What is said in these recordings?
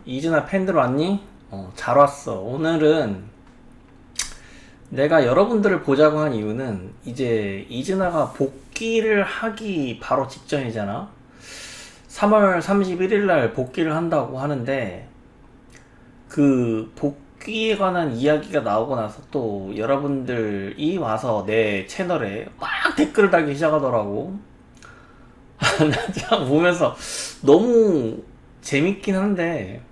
이진아 팬들 왔니? 잘 왔어. 오늘은 내가 여러분들을 보자고 한 이유는 이제 이진아가 복귀를 하기 바로 직전이잖아. 3월 31일 날 복귀를 한다고 하는데 그 복귀에 관한 이야기가 나오고 나서 또 여러분들이 와서 내 채널에 막 댓글을 달기 시작하더라고. 나 참 보면서 너무 재밌긴 한데,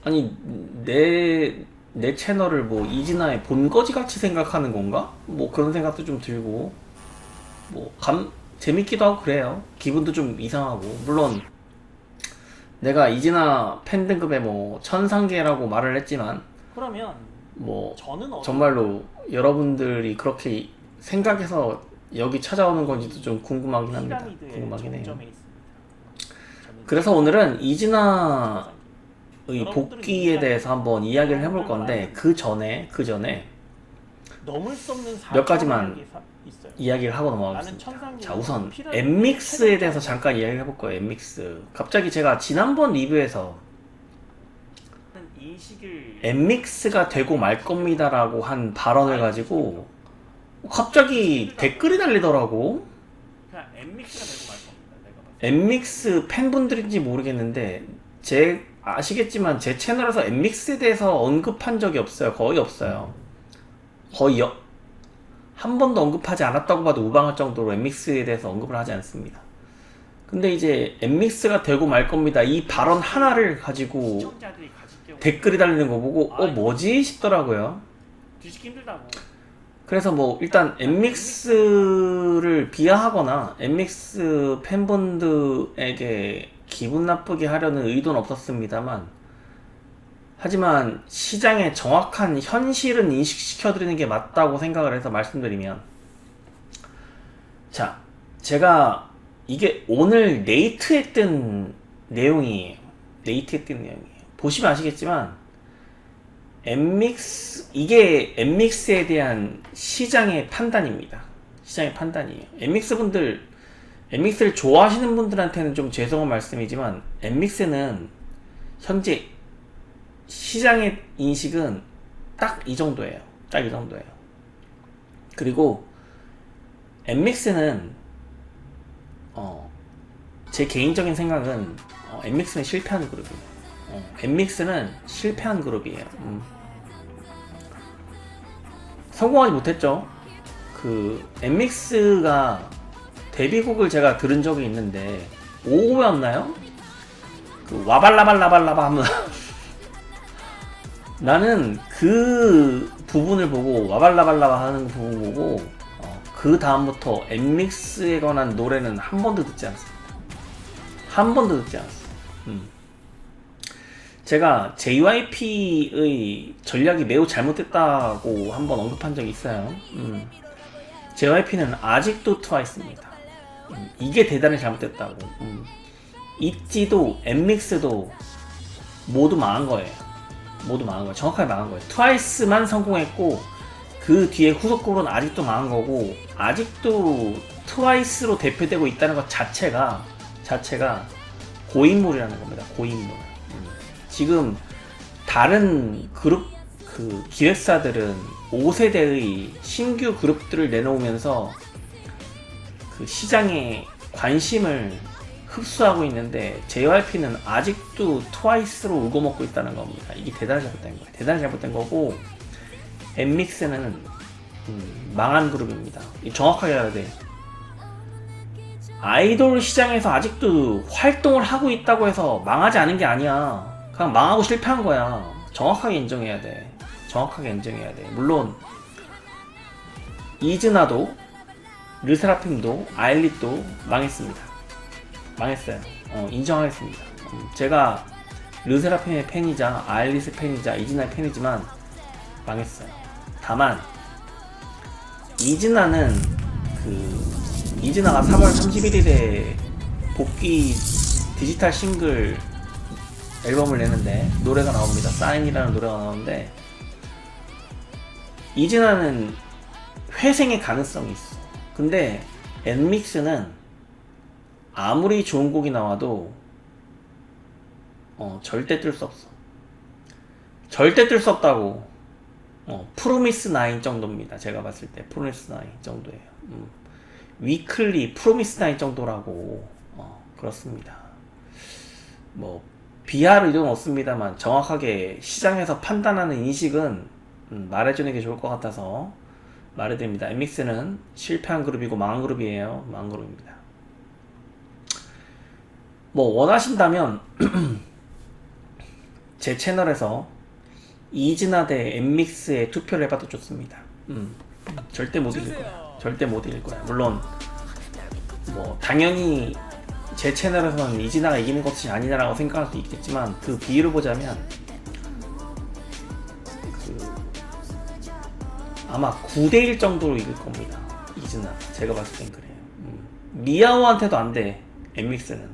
아니 내 채널을 뭐 이진아의 본거지 같이 생각하는 건가? 뭐 그런 생각도 좀 들고, 뭐 재밌기도 하고 그래요. 기분도 좀 이상하고. 물론 내가 이진아 팬 등급에 뭐 천상계라고 말을 했지만, 그러면 뭐 저는 정말로 여러분들이 그렇게 생각해서 여기 찾아오는 건지도 좀 궁금하긴 합니다. 피라미드의 궁금하긴 해요. 정점에 있습니다. 저는 그래서 오늘은 이진아의 여러분들은 복귀에 대해서 한번 이야기를 해볼 건데, 그 전에 넘을 수 없는 몇 가지만 있어요. 이야기를 하고 나는 넘어가겠습니다. 천상계와 자, 우선 피라미드의 엠믹스에 대해서 최종적인 잠깐 이야기를 해볼 거예요. 엠믹스. 갑자기 제가 지난번 리뷰에서 인식을 엠믹스가 되고 말 겁니다라고 한 발언을 가지고 갑자기 댓글이 달리더라고. 그냥 엠믹스가 되고 말 겁니다. 내가 봤을 엠믹스 팬분들인지 모르겠는데, 아시겠지만 제 채널에서 엠믹스에 대해서 언급한 적이 없어요. 거의 없어요. 한 번도 언급하지 않았다고 봐도 무방할 정도로 엠믹스에 대해서 언급을 하지 않습니다. 근데 이제 엠믹스가 되고 말 겁니다, 이 발언 하나를 가지고 시청자들이 가질 경우 댓글이 달리는 거 보고 뭐지 싶더라고요. 뒤집기 힘들다고. 그래서 뭐 일단 엠믹스를 비하하거나 엠믹스 팬분들에게 기분 나쁘게 하려는 의도는 없었습니다만, 하지만 시장의 정확한 현실은 인식시켜드리는 게 맞다고 생각을 해서 말씀드리면, 자, 제가 이게 오늘 네이트에 뜬 내용이에요. 보시면 아시겠지만 이게 엠믹스에 대한 시장의 판단입니다. 시장의 판단이에요. 엠믹스를 좋아하시는 분들한테는 좀 죄송한 말씀이지만, 엠믹스는 현재 시장의 인식은 딱 이 정도예요. 그리고 엠믹스는 제 개인적인 생각은 엠믹스는 실패한 그룹이에요. 엠믹스는 실패한 그룹이에요. 성공하지 못했죠. 그 엠믹스가 데뷔곡을 제가 들은 적이 있는데, 5호였나요? 그 와발라발라발라바 하면 나는 그 부분을 보고, 와발라발라바 하는 부분 보고, 그 다음부터 엠믹스에 관한 노래는 한 번도 듣지 않았습니다. 제가 JYP의 전략이 매우 잘못됐다고 한번 언급한 적이 있어요. JYP는 아직도 트와이스입니다. 이게 대단히 잘못됐다고. 있지도 엠믹스도 모두 망한 거예요. 정확하게 망한 거예요. 트와이스만 성공했고, 그 뒤에 후속곡은 아직도 망한 거고, 아직도 트와이스로 대표되고 있다는 것 자체가 고인물이라는 겁니다. 고인물. 지금 다른 그룹 기획사들은 5세대의 신규 그룹들을 내놓으면서 그 시장의 관심을 흡수하고 있는데, JYP는 아직도 트와이스로 울고먹고 있다는 겁니다. 이게 대단히 잘못된 거고, 엠믹스는 망한 그룹입니다. 정확하게 알아야 돼. 아이돌 시장에서 아직도 활동을 하고 있다고 해서 망하지 않은 게 아니야. 그냥 망하고 실패한 거야. 정확하게 인정해야 돼. 물론 이즈나도, 르세라핌도, 아일릿도 망했어요. 인정하겠습니다. 제가 르세라핌의 팬이자 아일릿의 팬이자 이즈나의 팬이지만 망했어요. 다만 이즈나가 3월 31일에 복귀 디지털 싱글 앨범을 내는데, 노래가 나옵니다. 사인이라는 노래가 나오는데, 이즈나는 회생의 가능성이 있어. 근데 엠믹스는 아무리 좋은 곡이 나와도 절대 뜰 수 없어. 절대 뜰 수 없다고. 프로미스 나인 정도입니다. 제가 봤을 때 프로미스 나인 정도예요. 위클리 프로미스 나인 정도라고. 그렇습니다. 뭐 비하를 이유는 없습니다만 정확하게 시장에서 판단하는 인식은 말해주는 게 좋을 것 같아서 말해드립니다. 엠믹스는 실패한 그룹이고 망한 그룹이에요. 망한 그룹입니다. 뭐 원하신다면 제 채널에서 이즈나 대 엠믹스에 투표를 해봐도 좋습니다. 절대 못 이길 거야. 절대 못 이길 거야. 물론 뭐 당연히 제 채널에서는 이즈나가 이기는 것이 아니냐라고 생각할 수 있겠지만 그 비율을 보자면 아마 9대1 정도로 이길 겁니다. 이즈나. 제가 봤을 땐 그래요. 미야오한테도 안 돼. 엠믹스는.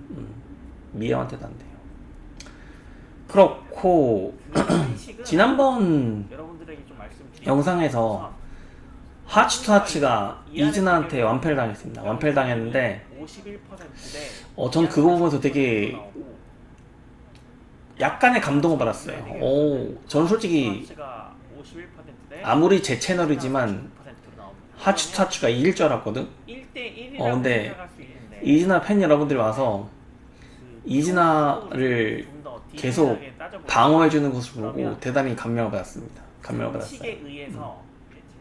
미야오한테도 안 돼요. 그렇고 지난번 여러분들에게 좀 말씀드리면 영상에서 하츠 투 하츠가 이즈나한테 완패를 당했습니다. 완패를 당했는데 51%대 전 그거 보면서 되게 약간의 감동을 받았어요. 저는 솔직히 아무리 제 채널이지만 하츠 투 하츠가 이길 줄 알았거든. 1대1이라고 근데 생각할 수 있는데 이즈나 팬 여러분들이 와서 이즈나를 계속 방어해주는 것을 보고 대단히 감명을 받았습니다. 감명을 받았어요. 에 의해서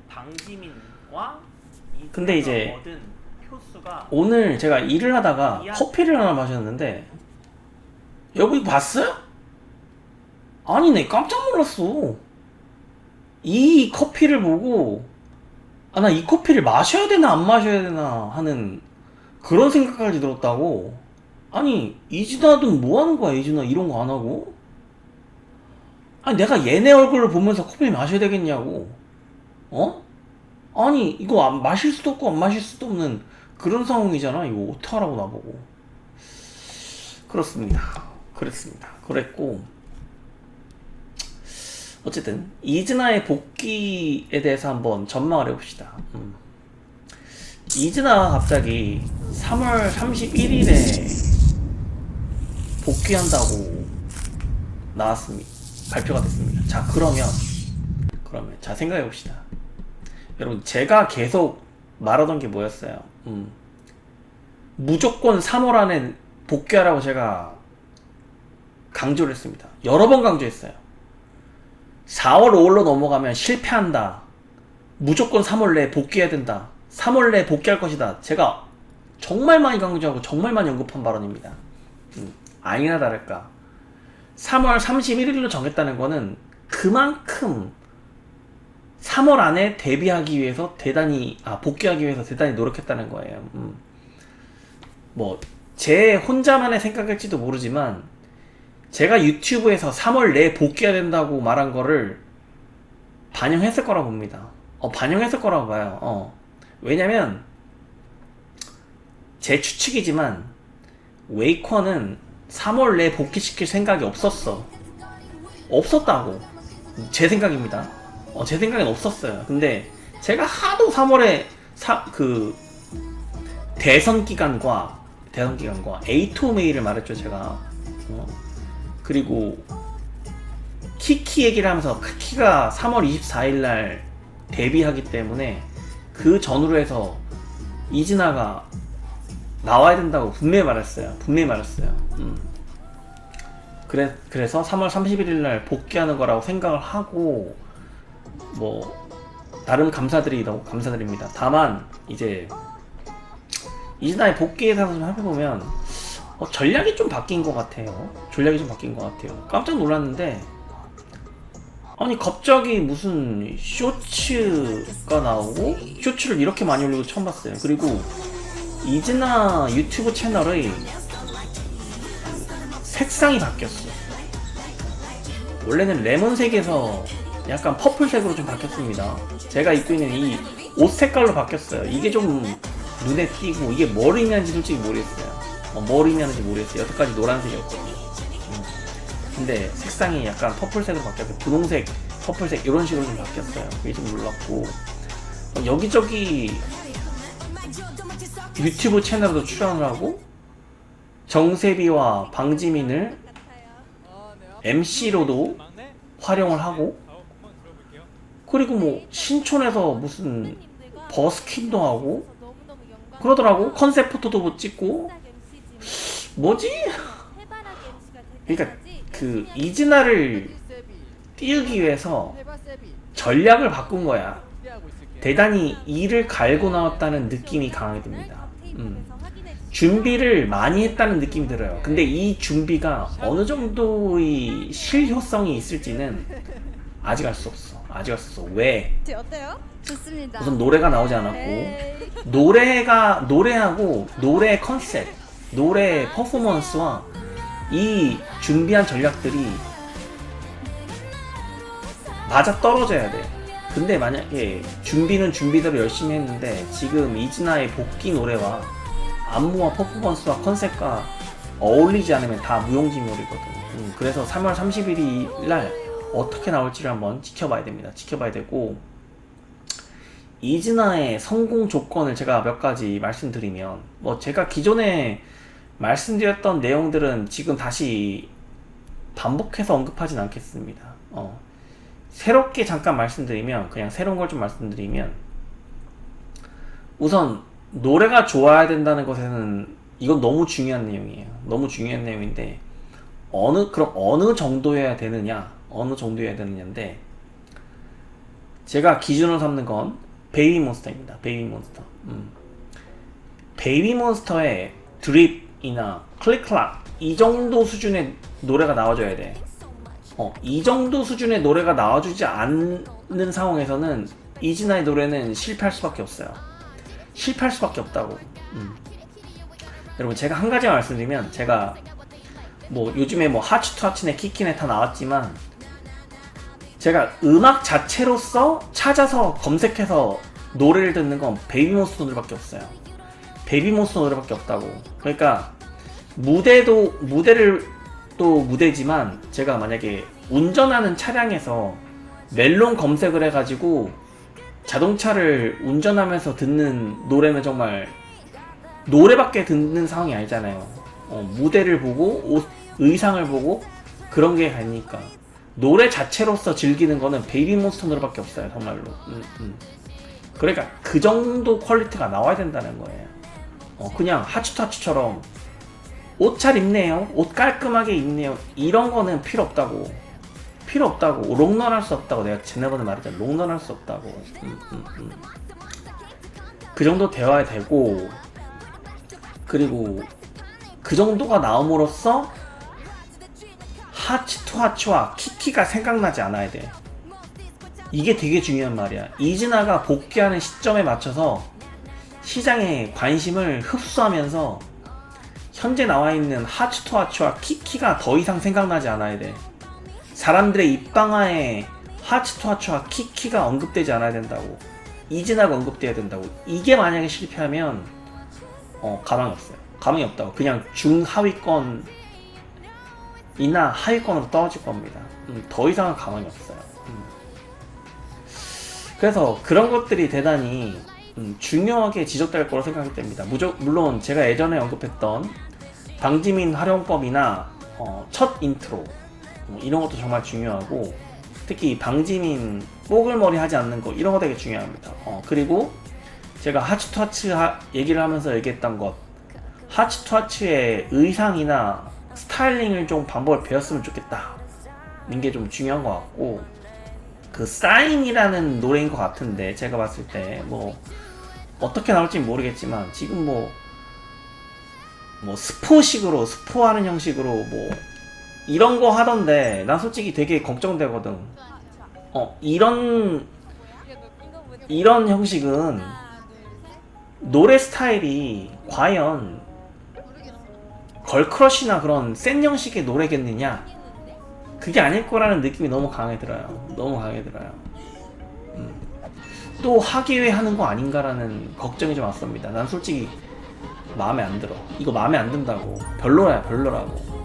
당지민과 근데 이제 얻은 표수가 오늘 제가 일을 하다가 커피를 하나 마셨는데 여보 이거 봤어요? 아니네, 깜짝 놀랐어. 이 커피를 보고 나 이 커피를 마셔야 되나 안 마셔야 되나 하는 그런 생각까지 들었다고. 아니 이즈나든 뭐 하는 거야? 이즈나 이런 거 안 하고? 아니 내가 얘네 얼굴을 보면서 커피 마셔야 되겠냐고. 아니 이거 마실 수도 없고 안 마실 수도 없는 그런 상황이잖아. 이거 어떡하라고 나보고. 그렇습니다. 그랬습니다. 그랬고 어쨌든 이즈나의 복귀에 대해서 한번 전망을 해봅시다. 이즈나가 갑자기 3월 31일에 복귀한다고 나왔습니다. 발표가 됐습니다. 자 그러면 자 생각해 봅시다. 여러분 제가 계속 말하던 게 뭐였어요? 무조건 3월 안에 복귀하라고 제가 강조를 했습니다. 여러 번 강조했어요. 4월 5월로 넘어가면 실패한다. 무조건 3월 내에 복귀해야 된다. 3월 내에 복귀할 것이다. 제가 정말 많이 강조하고 정말 많이 언급한 발언입니다. 아니나 다를까 3월 31일로 정했다는 거는 그만큼 3월 안에 데뷔하기 위해서 복귀하기 위해서 대단히 노력했다는 거예요. 뭐 제 혼자만의 생각일지도 모르지만 제가 유튜브에서 3월 내에 복귀해야 된다고 말한 거를 반영했을 거라고 봅니다. 반영했을 거라고 봐요. 왜냐면 제 추측이지만 웨이커는 3월 내에 복귀시킬 생각이 없었다고. 제 생각입니다. 제 생각엔 없었어요. 근데 제가 하도 3월에 대선 기간과 에이토 메일을 말했죠. 제가 그리고 키키 얘기를 하면서 키키가 3월 24일날 데뷔하기 때문에 그 전후로 해서 이즈나가 나와야 된다고 분명히 말했어요. 그래서 3월 31일날 복귀하는 거라고 생각을 하고 뭐 나름 감사드립니다. 다만 이제 이즈나의 복귀에 대해서 좀 해보면 전략이 좀 바뀐 것 같아요. 깜짝 놀랐는데 아니 갑자기 무슨 쇼츠가 나오고 쇼츠를 이렇게 많이 올리고 처음 봤어요. 그리고 이즈나 유튜브 채널의 색상이 바뀌었어. 원래는 레몬색에서 약간 퍼플색으로 좀 바뀌었습니다. 제가 입고 있는 이 옷 색깔로 바뀌었어요. 이게 좀 눈에 띄고 이게 뭘 의미하는지 솔직히 모르겠어요. 여태까지 노란색이었거든요. 근데 색상이 약간 퍼플색으로 바뀌었어요. 분홍색, 퍼플색 이런 식으로 좀 바뀌었어요. 그게 좀 놀랍고 여기저기 유튜브 채널에도 출연을 하고 정세비와 방지민을 MC로도 활용을 하고, 그리고 뭐 신촌에서 무슨 버스킹도 하고 그러더라고. 컨셉 포토도 뭐 찍고. 뭐지? 그러니까 그 이즈나를 띄우기 위해서 전략을 바꾼 거야. 대단히 이를 갈고 나왔다는 느낌이 강하게 듭니다. 준비를 많이 했다는 느낌이 들어요. 근데 이 준비가 어느 정도의 실효성이 있을지는 아직 알 수 없어. 아직 알 수 없어. 왜? 어때요? 좋습니다. 우선 노래가 나오지 않았고, 네. 노래하고 노래 컨셉, 노래 퍼포먼스와 이 준비한 전략들이 맞아 떨어져야 돼. 근데 만약에 준비는 준비대로 열심히 했는데 지금 이즈나의 복귀 노래와 안무와 퍼포먼스와 컨셉과 어울리지 않으면 다 무용지물이거든. 그래서 3월 31일 날 어떻게 나올지를 한번 지켜봐야 됩니다. 지켜봐야 되고, 이즈나의 성공 조건을 제가 몇 가지 말씀드리면, 뭐 제가 기존에 말씀드렸던 내용들은 지금 다시 반복해서 언급하진 않겠습니다. 새롭게 잠깐 말씀드리면, 그냥 새로운 걸 좀 말씀드리면, 우선 노래가 좋아야 된다는 것에는 이건 너무 중요한 내용이에요. 너무 중요한 내용인데, 그럼 어느 정도여야 되느냐? 어느 정도여야 되느냐인데, 제가 기준으로 삼는 건 베이비몬스터입니다. 베이비몬스터. 베이비몬스터의 드립이나 클릭클락 이 정도 수준의 노래가 나와줘야 돼. 이 정도 수준의 노래가 나와주지 않는 상황에서는 이즈나의 노래는 실패할 수밖에 없어요. 실패할 수밖에 없다고. 여러분, 제가 한 가지만 말씀드리면, 제가 뭐 요즘에 뭐 하츠투하츠네 키키네 다 나왔지만, 제가 음악 자체로서 찾아서 검색해서 노래를 듣는 건 베이비몬스터 노래밖에 없어요. 베이비몬스터 노래밖에 없다고. 그러니까 무대를 또 무대지만, 제가 만약에 운전하는 차량에서 멜론 검색을 해가지고 자동차를 운전하면서 듣는 노래는 정말 노래밖에 듣는 상황이 아니잖아요. 무대를 보고 의상을 보고 그런 게 아니니까 노래 자체로서 즐기는 거는 베이비몬스터 노래밖에 없어요, 정말로. 그러니까 그 정도 퀄리티가 나와야 된다는 거예요. 그냥 하츠타츠처럼 옷 잘 입네요, 옷 깔끔하게 입네요, 이런 거는 필요 없다고. 필요 없다고. 롱런 할 수 없다고. 내가 지난번에 말했잖아. 롱런 할 수 없다고. 그 정도 되어야 되고, 그리고 그 정도가 나옴으로써 하츠투하츠와 키키가 생각나지 않아야 돼. 이게 되게 중요한 말이야. 이즈나가 복귀하는 시점에 맞춰서 시장의 관심을 흡수하면서 현재 나와있는 하츠투하츠와 키키가 더 이상 생각나지 않아야 돼. 사람들의 입방아에 하츠투하츠와 키키가 언급되지 않아야 된다고. 이즈나가 언급돼야 된다고. 이게 만약에 실패하면 가망이 없어요. 가망이 없다고. 그냥 중하위권이나 하위권으로 떨어질 겁니다. 더 이상은 가망이 없어요. 그래서 그런 것들이 대단히 중요하게 지적될 거라고 생각이 됩니다. 물론 제가 예전에 언급했던 방지민 활용법이나 첫 인트로 이런 것도 정말 중요하고, 특히 방지민 뽀글머리 하지 않는 거, 이런 거 되게 중요합니다. 그리고 제가 하츠투하츠 얘기를 하면서 얘기했던 것, 하츠투하츠의 의상이나 스타일링을 좀 방법을 배웠으면 좋겠다, 이게 좀 중요한 것 같고, 그 사인이라는 노래인 것 같은데, 제가 봤을 때 뭐 어떻게 나올지 모르겠지만 지금 뭐 스포식으로, 스포하는 형식으로 뭐 이런 거 하던데, 난 솔직히 되게 걱정되거든. 이런 형식은 노래 스타일이 과연 걸크러쉬나 그런 센 형식의 노래겠느냐? 그게 아닐 거라는 느낌이 너무 강하게 들어요. 너무 강하게 들어요. 또 하기 위해 하는 거 아닌가라는 걱정이 좀 왔습니다. 난 솔직히 마음에 안 들어. 이거 마음에 안 든다고. 별로라고.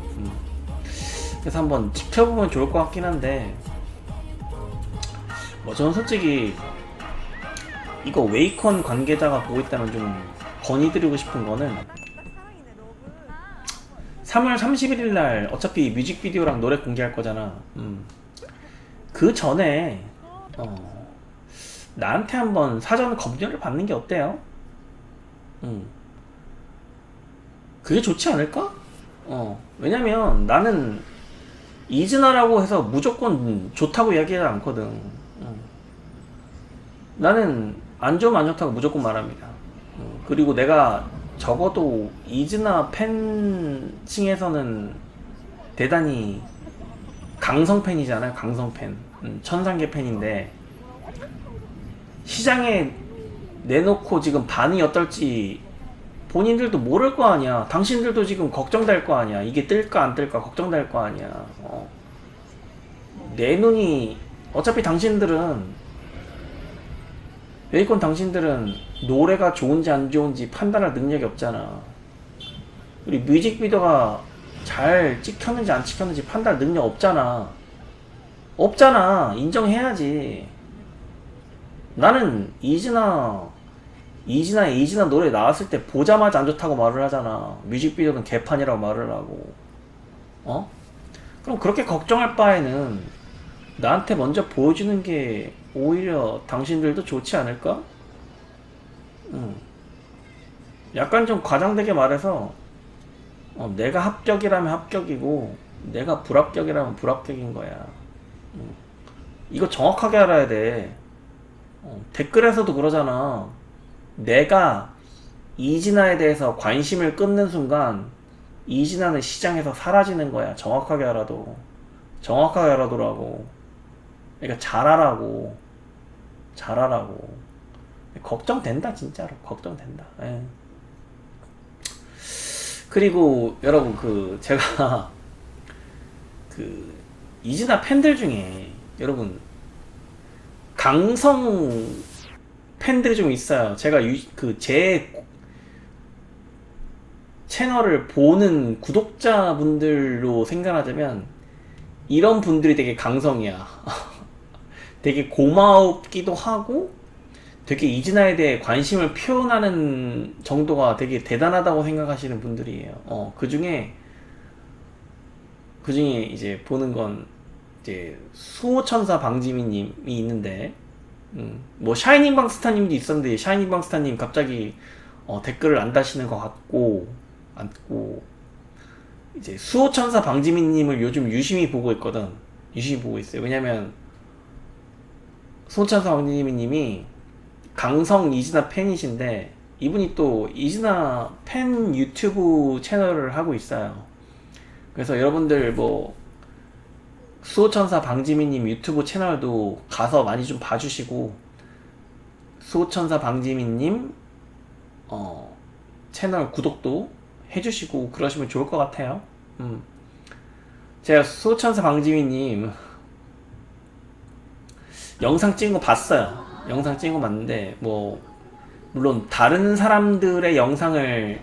그래서 한번 지켜보면 좋을 것 같긴 한데, 저는 솔직히 이거 웨이컨 관계자가 보고 있다면 좀 건의드리고 싶은 거는, 3월 31일 날 어차피 뮤직비디오랑 노래 공개할 거잖아. 그 전에 나한테 한번 사전 검열을 받는 게 어때요? 그게 좋지 않을까? 왜냐면 나는 이즈나라고 해서 무조건 좋다고 이야기하지 않거든. 나는 안 좋으면 안 좋다고 무조건 말합니다. 그리고 내가 적어도 이즈나 팬층에서는 대단히 강성 팬이잖아요. 강성 팬. 천상계 팬인데 시장에 내놓고 지금 반응이 어떨지 본인들도 모를 거 아니야. 당신들도 지금 걱정될 거 아니야. 이게 뜰까 안 뜰까 걱정될 거 아니야. 내 눈이 어차피 당신들은 노래가 좋은지 안 좋은지 판단할 능력이 없잖아. 우리 뮤직비디오가 잘 찍혔는지 안 찍혔는지 판단할 능력 없잖아. 인정해야지. 나는 이즈나 노래 나왔을 때 보자마자 안 좋다고 말을 하잖아. 뮤직비디오는 개판이라고 말을 하고. 그럼 그렇게 걱정할 바에는 나한테 먼저 보여주는 게 오히려 당신들도 좋지 않을까? 약간 좀 과장되게 말해서 내가 합격이라면 합격이고 내가 불합격이라면 불합격인 거야. 이거 정확하게 알아야 돼. 댓글에서도 그러잖아. 내가 이진아에 대해서 관심을 끊는 순간 이진아는 시장에서 사라지는 거야. 정확하게 알아두라고. 그러니까 잘하라고. 걱정된다, 진짜로. 걱정된다. 에. 그리고 여러분 제가 이진아 팬들 중에 여러분 강성 팬들이 좀 있어요. 제가 제 채널을 보는 구독자분들로 생각하자면 이런 분들이 되게 강성이야. 되게 고맙기도 하고 되게 이진아에 대해 관심을 표현하는 정도가 되게 대단하다고 생각하시는 분들이에요. 그 중에 이제 보는 건 이제 수호천사 방지민님이 있는데, 뭐 샤이닝방스타님도 있었는데 샤이닝방스타님 갑자기 댓글을 안 다시는 것 같고 이제 수호천사 방지민님을 요즘 유심히 보고 있거든. 유심히 보고 있어요. 왜냐면 수호천사 방지민님이 강성 이즈나 팬이신데 이분이 또 이즈나 팬 유튜브 채널을 하고 있어요. 그래서 여러분들 뭐 수호천사 방지민님 유튜브 채널도 가서 많이 좀 봐주시고 수호천사 방지민님 채널 구독도 해주시고 그러시면 좋을 것 같아요. 제가 수호천사 방지민님 영상 찍은 거 봤어요. 영상 찍은 거 봤는데 뭐 물론 다른 사람들의 영상을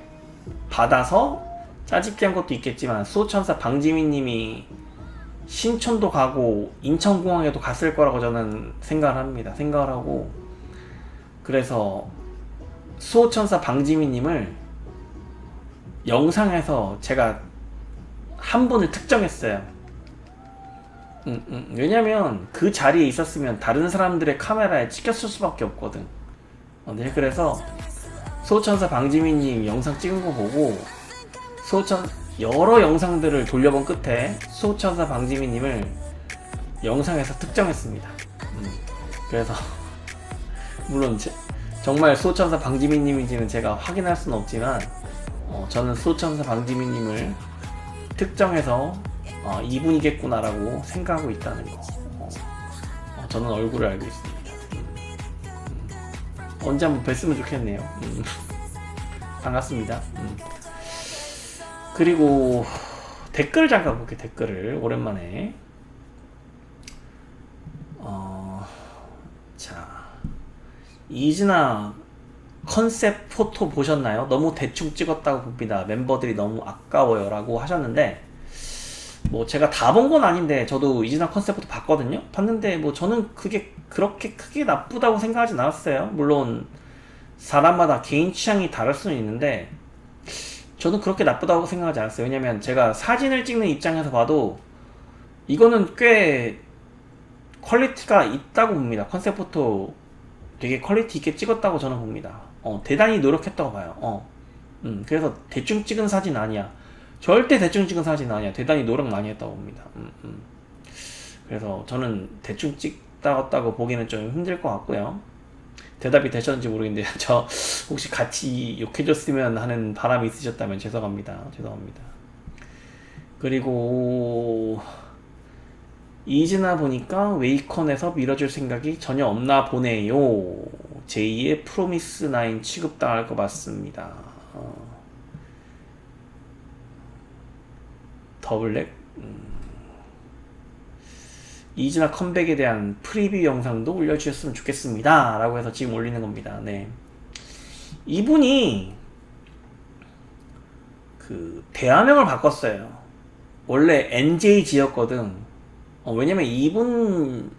받아서 짜집기 한 것도 있겠지만 수호천사 방지민님이 신촌도 가고 인천공항에도 갔을 거라고 저는 생각을 합니다. 생각을 하고 그래서 수호천사 방지민님을 영상에서 제가 한 분을 특정했어요. 왜냐면 그 자리에 있었으면 다른 사람들의 카메라에 찍혔을 수밖에 없거든. 네, 그래서 수호천사 방지민님 영상 찍은 거 보고 여러 영상들을 돌려본 끝에 수호천사 방지민님을 영상에서 특정했습니다. 그래서 물론 정말 수호천사 방지민님인지는 제가 확인할 수는 없지만 저는 수호천사 방지민님을 특정해서 이분이겠구나라고 생각하고 있다는 거. 저는 얼굴을 알고 있습니다. 언제 한번 뵀으면 좋겠네요. 반갑습니다. 그리고 댓글 잠깐 볼게요. 댓글을 오랜만에. 자, 이즈나 컨셉 포토 보셨나요? 너무 대충 찍었다고 봅니다. 멤버들이 너무 아까워요 라고 하셨는데 뭐 제가 다 본 건 아닌데 저도 이즈나 컨셉 포토 봤거든요. 봤는데 뭐 저는 그게 그렇게 크게 나쁘다고 생각하진 않았어요. 물론 사람마다 개인 취향이 다를 수는 있는데 저는 그렇게 나쁘다고 생각하지 않았어요. 왜냐면 제가 사진을 찍는 입장에서 봐도 이거는 꽤 퀄리티가 있다고 봅니다. 컨셉 포토 되게 퀄리티 있게 찍었다고 저는 봅니다. 대단히 노력했다고 봐요. 그래서 대충 찍은 사진 아니야. 절대 대충 찍은 사진 아니야. 대단히 노력 많이 했다고 봅니다. 그래서 저는 대충 찍다고 보기는 좀 힘들 것 같고요. 대답이 되셨는지 모르겠는데 저 혹시 같이 욕해줬으면 하는 바람이 있으셨다면 죄송합니다. 그리고 이즈나 보니까 웨이컨에서 밀어줄 생각이 전혀 없나 보네요. 제2의 프로미스 9 취급당할 것 같습니다. 더블랙 이즈나 컴백에 대한 프리뷰 영상도 올려주셨으면 좋겠습니다 라고 해서 지금 올리는 겁니다. 네. 이분이 그 대화명을 바꿨어요. 원래 NJG였거든. 왜냐면 이분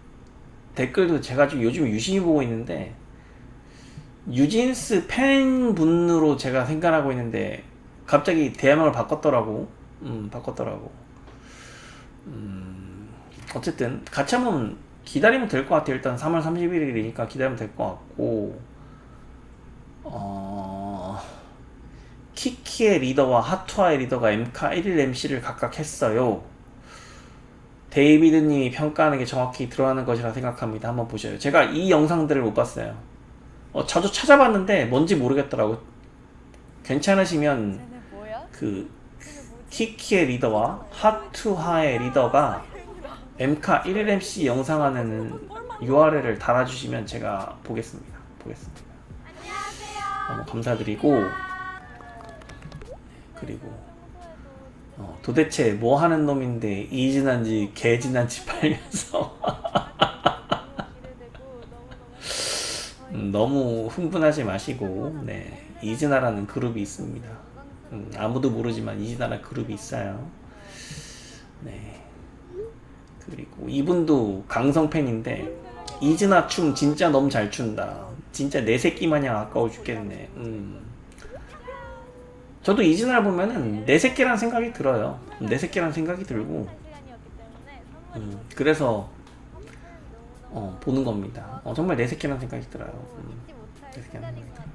댓글도 제가 지금 요즘 유심히 보고 있는데 뉴진스 팬분으로 제가 생각하고 있는데 갑자기 대화명을 바꿨더라고. 어쨌든 같이 한번 기다리면 될 것 같아요. 일단 3월 31일이니까 기다리면 될 것 같고 키키의 리더와 하투아의 리더가 엠카 1일 MC를 각각 했어요. 데이비드님이 평가하는 게 정확히 드러나는 것이라 생각합니다. 한번 보셔요. 제가 이 영상들을 못 봤어요. 저도 찾아봤는데 뭔지 모르겠더라고. 괜찮으시면 그 키키의 리더와 하투하의 리더가 엠카 1일 MC 영상하는 URL을 달아주시면 제가 보겠습니다. 너무 감사드리고 그리고 도대체 뭐 하는 놈인데 이진한지 개진한지 팔면서 너무 흥분하지 마시고 네 이진아라는 그룹이 있습니다. 아무도 모르지만 이진아라는 그룹이 있어요. 네. 그리고 이분도 강성 팬인데 이진아 춤 진짜 너무 잘 춘다. 진짜 내 새끼 마냥 아까워 죽겠네. 저도 이진아를 보면은 내 새끼라는 생각이 들어요. 내 새끼라는 생각이 들고 그래서 보는 겁니다. 정말 내 새끼라는 생각이 들어요. 내 새끼라는 생각이 들어요.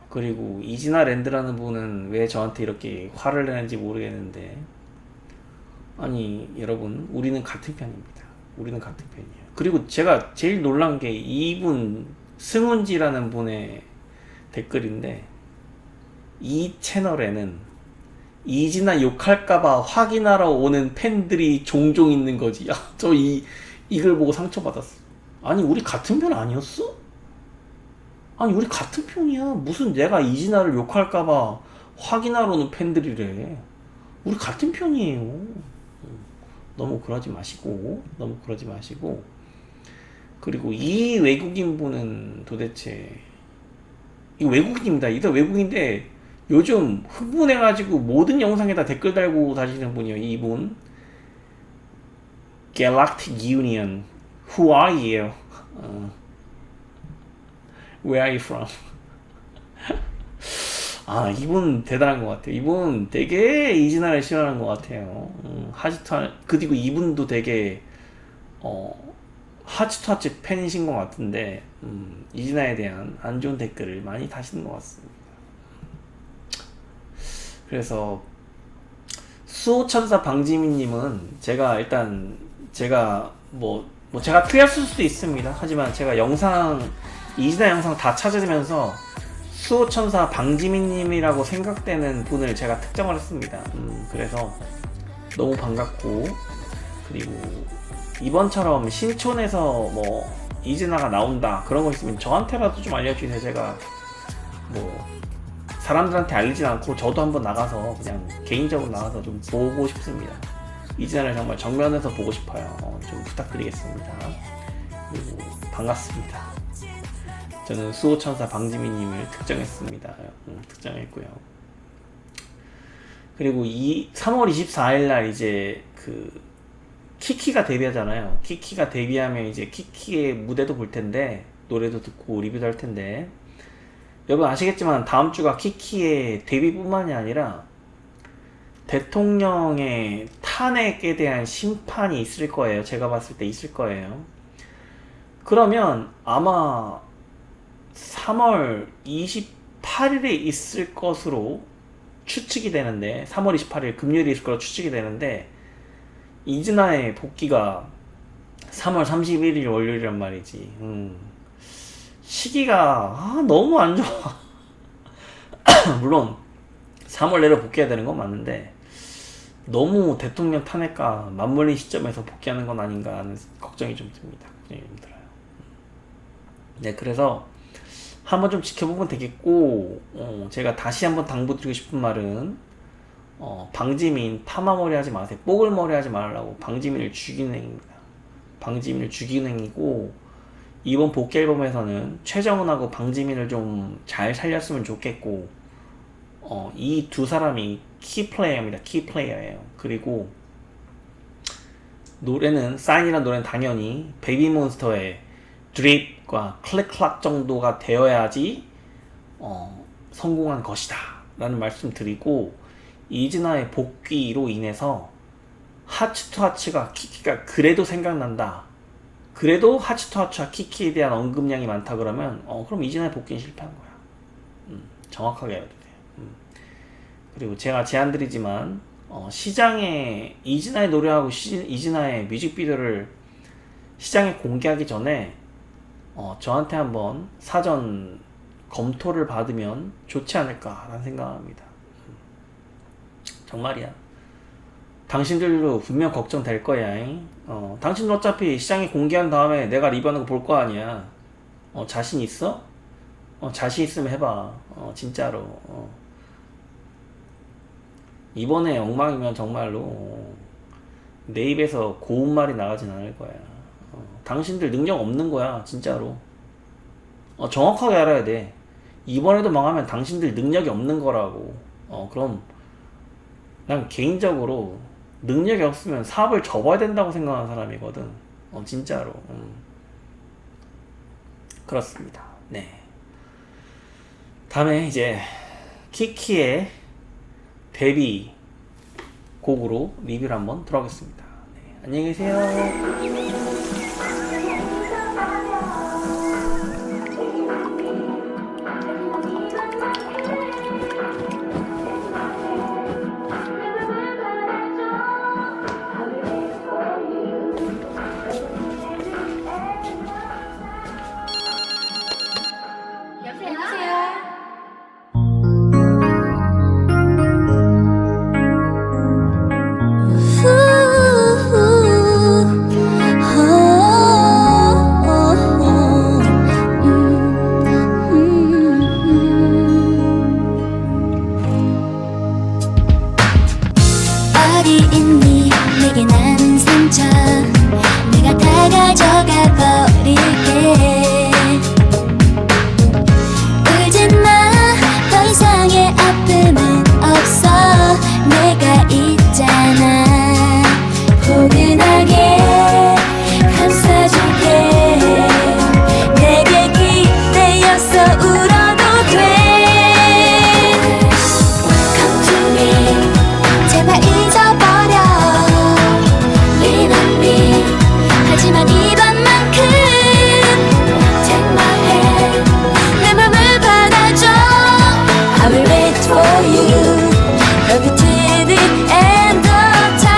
그리고 이진아 랜드라는 분은 왜 저한테 이렇게 화를 내는지 모르겠는데 아니 여러분 우리는 같은 편입니다. 우리는 같은 편이에요. 그리고 제가 제일 놀란 게 이분 승훈지라는 분의 댓글인데 이 채널에는 이진아 욕할까봐 확인하러 오는 팬들이 종종 있는 거지. 저 이걸 보고 상처받았어. 아니 우리 같은 편 아니었어? 아니 우리 같은 편이야. 무슨 내가 이진아를 욕할까봐 확인하러 오는 팬들이래. 우리 같은 편이에요. 너무 그러지 마시고 그리고 이 외국인 분은 도대체 이 외국인입니다. 이거 외국인인데 요즘 흥분해가지고 모든 영상에다 댓글 달고 다니시는 분이에요. 이분 Galactic Union Who are you? Where are you from? 이분 대단한 것 같아요. 이분 되게 이진아를 싫어하는 것 같아요. 그리고 이분도 되게 하츠터치 팬이신 것 같은데 이진아에 대한 안 좋은 댓글을 많이 다시는 것 같습니다. 그래서 수호천사 방지민님은 제가 제가 틀렸을 수도 있습니다. 하지만 제가 이진아 영상 다 찾으면서 수호천사 방지민님이라고 생각되는 분을 제가 특정을 했습니다. 그래서 너무 반갑고 그리고 이번처럼 신촌에서 이진아가 나온다 그런 거 있으면 저한테라도 좀 알려주세요. 제가 사람들한테 알리진 않고 저도 한번 나가서 그냥 개인적으로 나가서 좀 보고 싶습니다. 이진아를 정말 정면에서 보고 싶어요. 좀 부탁드리겠습니다. 그리고 반갑습니다. 저는 수호천사 방지민님을 특정했습니다. 특정했고요. 그리고 3월 24일날 이제 키키가 데뷔하잖아요. 키키가 데뷔하면 이제 키키의 무대도 볼 텐데 노래도 듣고 리뷰도 할 텐데 여러분 아시겠지만 다음 주가 키키의 데뷔뿐만이 아니라 대통령의 탄핵에 대한 심판이 있을 거예요. 제가 봤을 때 있을 거예요. 그러면 아마 3월 28일에 있을 것으로 추측이 되는데, 3월 28일 금요일에 있을 거로 추측이 되는데, 이진아의 복귀가 3월 31일 월요일이란 말이지. 시기가 너무 안 좋아. 물론 3월 내로 복귀해야 되는 건 맞는데 너무 대통령 탄핵과 맞물린 시점에서 복귀하는 건 아닌가 하는 걱정이 좀 듭니다. 걱정이 좀 들어요. 네, 그래서 한번 좀 지켜보면 되겠고, 제가 다시 한번 당부드리고 싶은 말은, 방지민 파마머리 하지 마세요. 뽀글머리 하지 말라고. 방지민을 죽이는 행위입니다. 방지민을 죽이는 행위고, 이번 복귀 앨범에서는 최정훈하고 방지민을 좀 잘 살렸으면 좋겠고, 이 두 사람이 키플레이어입니다. 키플레이어예요. 그리고 노래는, 사인이라는 노래는 당연히 베이비몬스터의 드립과 클릭클락 정도가 되어야지 성공한 것이다 라는 말씀 드리고, 이진아의 복귀로 인해서 하츠 투 하츠가, 키키가 그래도 생각난다, 그래도 하츠 투 하츠와 키키에 대한 언급량이 많다 그러면 그럼 이진아의 복귀는 실패한 거야. 정확하게 해야 돼. 그리고 제가 제안드리지만 시장에 이진아의 노래하고 이진아의 뮤직비디오를 시장에 공개하기 전에 저한테 한번 사전 검토를 받으면 좋지 않을까라는 생각합니다. 정말이야. 당신들도 분명 걱정될 거야. 당신들 어차피 시장에 공개한 다음에 내가 리뷰하는 거 볼 거 아니야. 자신 있어? 자신 있으면 해봐. 진짜로. 이번에 엉망이면 정말로 내 입에서 고운 말이 나가진 않을 거야. 당신들 능력 없는 거야, 진짜로. 정확하게 알아야 돼. 이번에도 망하면 당신들 능력이 없는 거라고. 그럼 난 개인적으로 능력이 없으면 사업을 접어야 된다고 생각하는 사람이거든. 진짜로. 그렇습니다. 네. 다음에 이제 키키의 데뷔 곡으로 리뷰를 한번 들어가겠습니다. 네. 안녕히 계세요. 어디 있니 내게 남은 상처 내가 다 가져가 버릴게 울지마 더 이상의 아픔은 없어 내가 있잖아 포근하게 감싸줄게 내게 기대어서 울어도 돼 Come to me 제발 잊어버려 Lean on me 하지만 이번만큼 Take my hand 내 맘을 받아줘 I will wait for you Love you till the end of time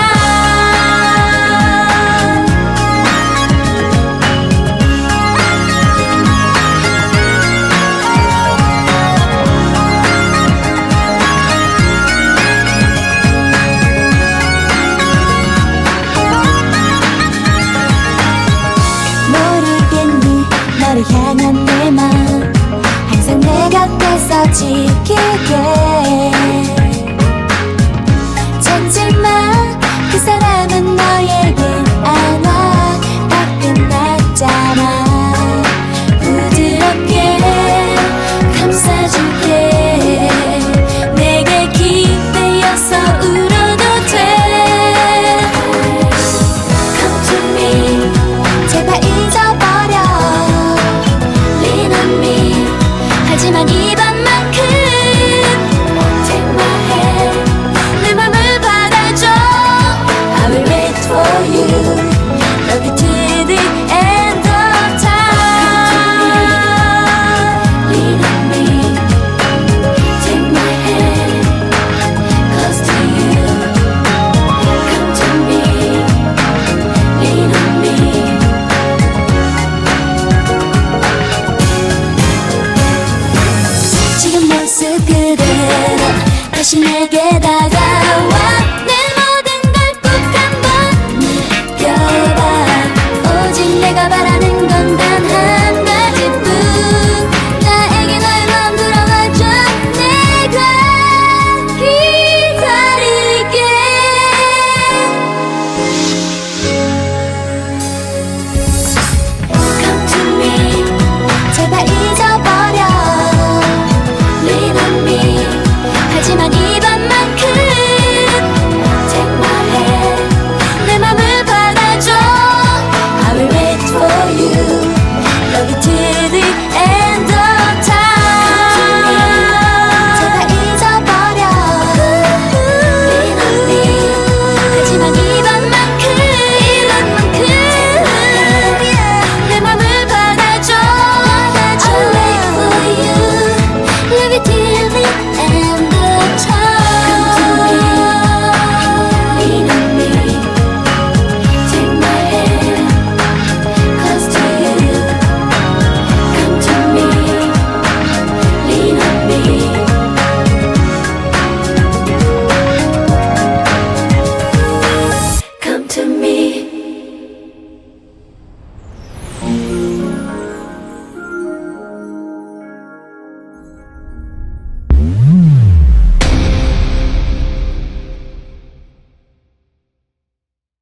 모르겠니 너를 향한 내 맘 항상 내 곁에서 지킬게 찾지마 그 사람은 너에겐 안 와 다 끝났잖아 부드럽게 감싸줄게 내게 기대어서 울어도 돼 Come to me 제발 잊어버려 Lean on me 하지만 이번 for you.